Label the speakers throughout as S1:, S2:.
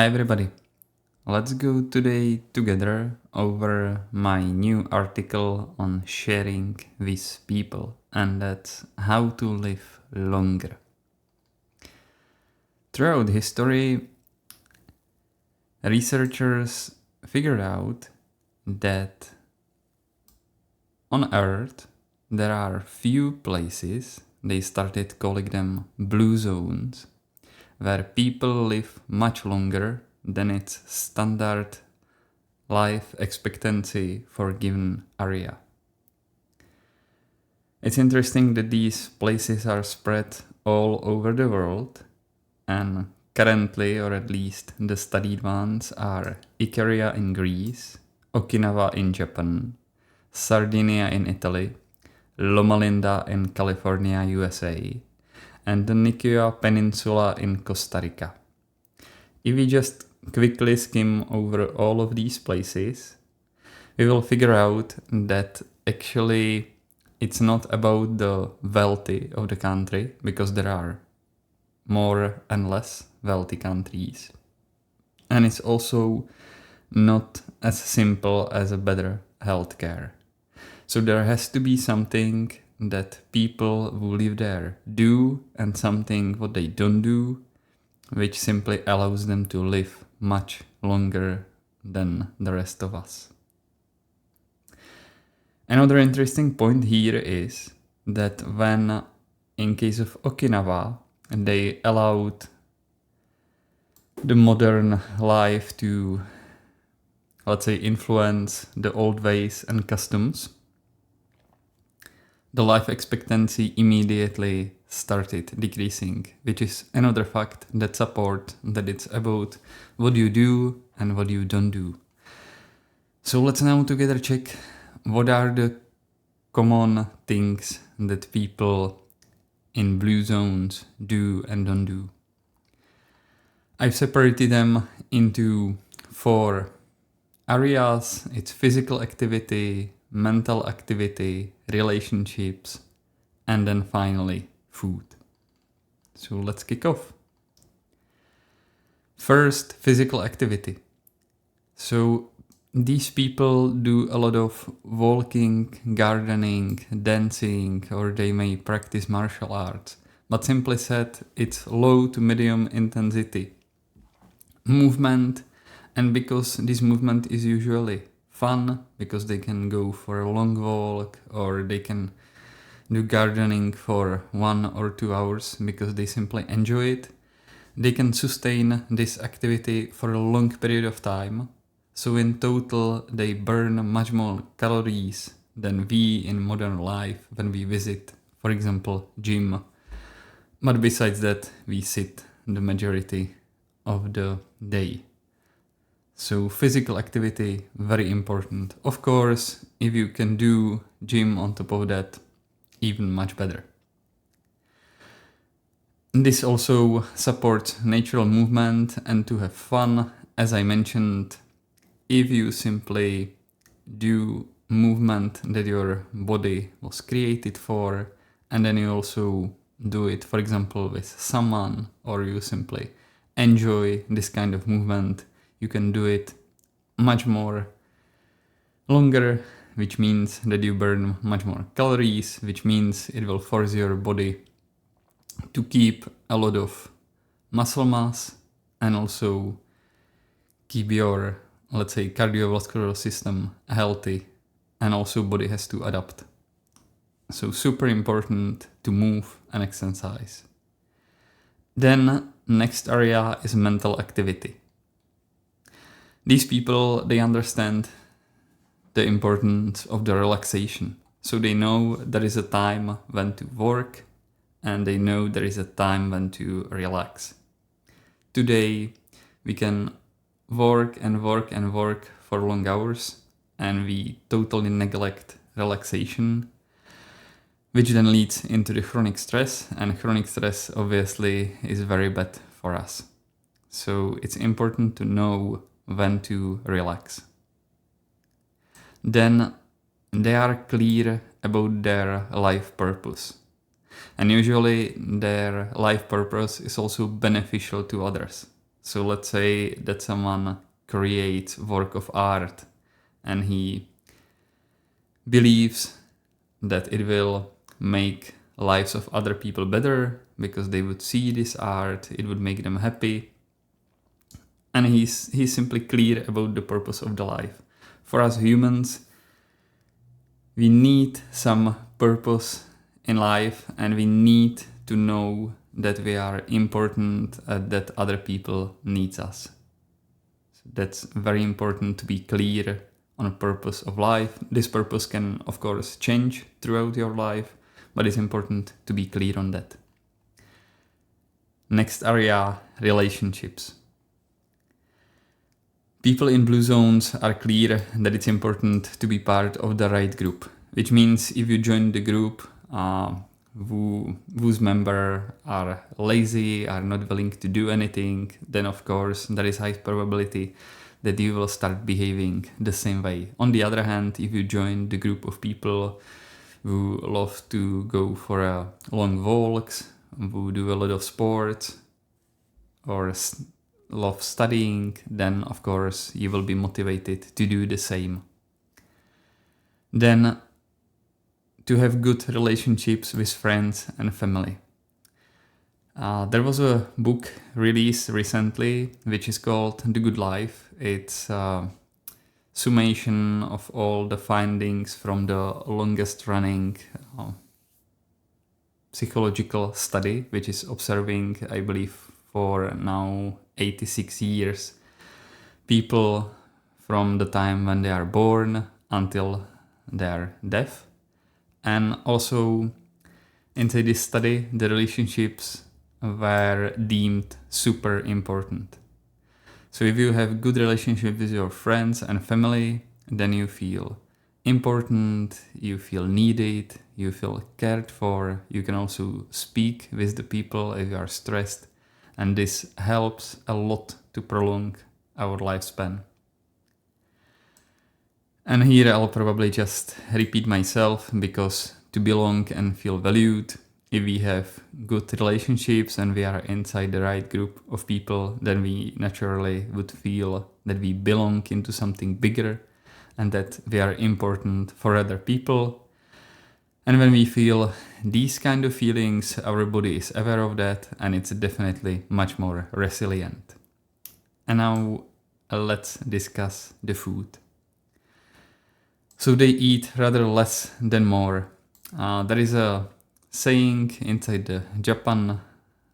S1: Hi everybody, let's go today together over my new article on sharing with people, and that's how to live longer. Throughout history, researchers figured out that on Earth there are few places, they started calling them blue zones, where people live much longer than its standard life expectancy for a given area. It's interesting that these places are spread all over the world, and currently, or at least the studied ones, are Icaria in Greece, Okinawa in Japan, Sardinia in Italy, Loma Linda in California, USA, and the Nicoya Peninsula in Costa Rica. If we just quickly skim over all of these places, we will figure out that actually it's not about the wealthy of the country, because there are more and less wealthy countries. And it's also not as simple as a better healthcare. So there has to be something that people who live there do, and something what they don't do, which simply allows them to live much longer than the rest of us. Another interesting point here is that when, in case of Okinawa, they allowed the modern life to, let's say, influence the old ways and customs, the life expectancy immediately started decreasing, which is another fact that supports that it's about what you do and what you don't do. So let's now together check what are the common things that people in blue zones do and don't do. I've separated them into 4 areas. It's physical activity, mental activity, relationships, and then finally food. So let's kick off. First, physical activity. So these people do a lot of walking, gardening, dancing, or they may practice martial arts. But simply said, it's low to medium intensity movement, and because this movement is usually fun, because they can go for a long walk, or they can do gardening for 1 or 2 hours because they simply enjoy it, they can sustain this activity for a long period of time. So in total, they burn much more calories than we in modern life when we visit, for example, gym. But besides that, we sit the majority of the day. So physical activity, very important. Of course, if you can do gym on top of that, even much better. This also supports natural movement and to have fun. As I mentioned, if you simply do movement that your body was created for, and then you also do it, for example, with someone, or you simply enjoy this kind of movement, you can do it much more longer, which means that you burn much more calories, which means it will force your body to keep a lot of muscle mass and also keep your, let's say, cardiovascular system healthy, and also body has to adapt. So super important to move and exercise. Then next area is mental activity. These people, they understand the importance of the relaxation. So they know there is a time when to work, and they know there is a time when to relax. Today, we can work and work and work for long hours, and we totally neglect relaxation, which then leads into the chronic stress, and chronic stress obviously is very bad for us. So it's important to know when to relax. Then they are clear about their life purpose. And usually their life purpose is also beneficial to others. So let's say that someone creates work of art and he believes that it will make lives of other people better because they would see this art, it would make them happy. And he's simply clear about the purpose of the life. For us humans, we need some purpose in life, and we need to know that we are important, that other people needs us. So that's very important to be clear on a purpose of life. This purpose can, of course, change throughout your life, but it's important to be clear on that. Next area, relationships. People in blue zones are clear that it's important to be part of the right group, which means if you join the group whose members are lazy, are not willing to do anything, then of course there is high probability that you will start behaving the same way. On the other hand, if you join the group of people who love to go for long walks, who do a lot of sports, or love studying, then of course you will be motivated to do the same. Then to have good relationships with friends and family. There was a book released recently which is called The Good Life. It's a summation of all the findings from the longest running psychological study, which is observing, I believe, for now 86 years, people from the time when they are born until their death. And also inside this study, the relationships were deemed super important. So if you have good relationship with your friends and family, then you feel important, you feel needed, you feel cared for. You can also speak with the people if you are stressed, and this helps a lot to prolong our lifespan. And here I'll probably just repeat myself, because to belong and feel valued, if we have good relationships and we are inside the right group of people, then we naturally would feel that we belong into something bigger and that we are important for other people. And when we feel these kind of feelings, our body is aware of that, and it's definitely much more resilient. And now let's discuss the food. So they eat rather less than more. There is a saying inside the Japan,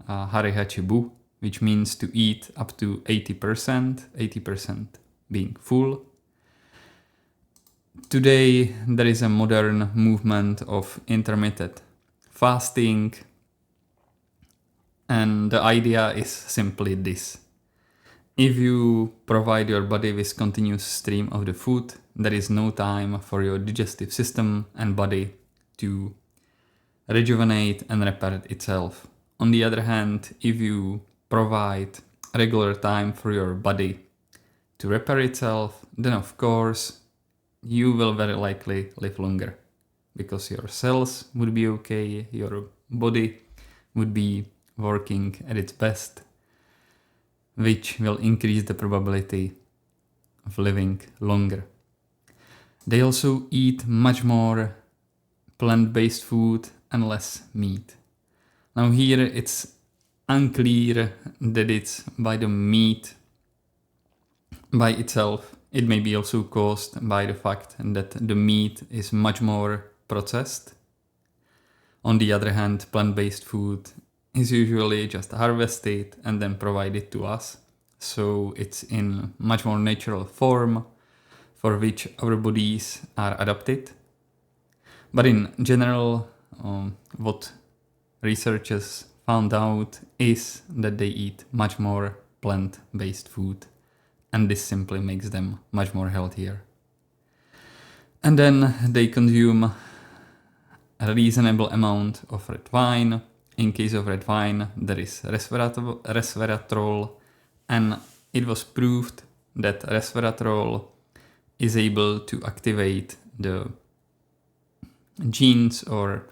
S1: hare hachibu, which means to eat up to 80% being full. Today there is a modern movement of intermittent fasting, and the idea is simply this. If you provide your body with continuous stream of the food, there is no time for your digestive system and body to rejuvenate and repair itself. On the other hand, if you provide regular time for your body to repair itself, then of course you will very likely live longer, because your cells would be okay, your body would be working at its best, which will increase the probability of living longer. They also eat much more plant-based food and less meat. Now here it's unclear that it's by the meat by itself. It may be also caused by the fact that the meat is much more processed. On the other hand, plant-based food is usually just harvested and then provided to us. So it's in much more natural form for which our bodies are adapted. But in general, what researchers found out is that they eat much more plant-based food, and this simply makes them much more healthier. And then they consume a reasonable amount of red wine. In case of red wine, there is resveratrol, and it was proved that resveratrol is able to activate the genes or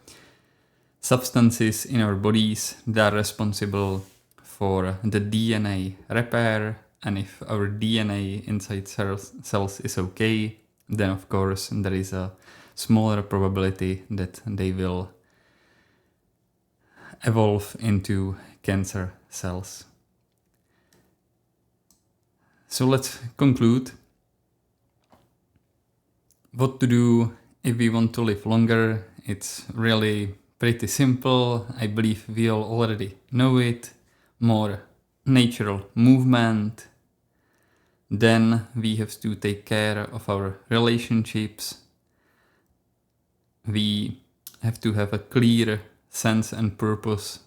S1: substances in our bodies that are responsible for the DNA repair, and if our DNA inside cells is okay, then of course there is a smaller probability that they will evolve into cancer cells. So let's conclude. What to do if we want to live longer? It's really pretty simple. I believe we all already know it. More natural movement. Then we have to take care of our relationships. We have to have a clear sense and purpose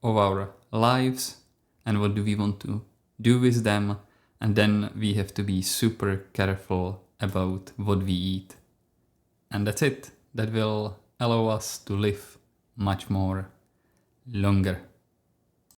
S1: of our lives and what do we want to do with them. And then we have to be super careful about what we eat. And that's it. That will allow us to live much more longer.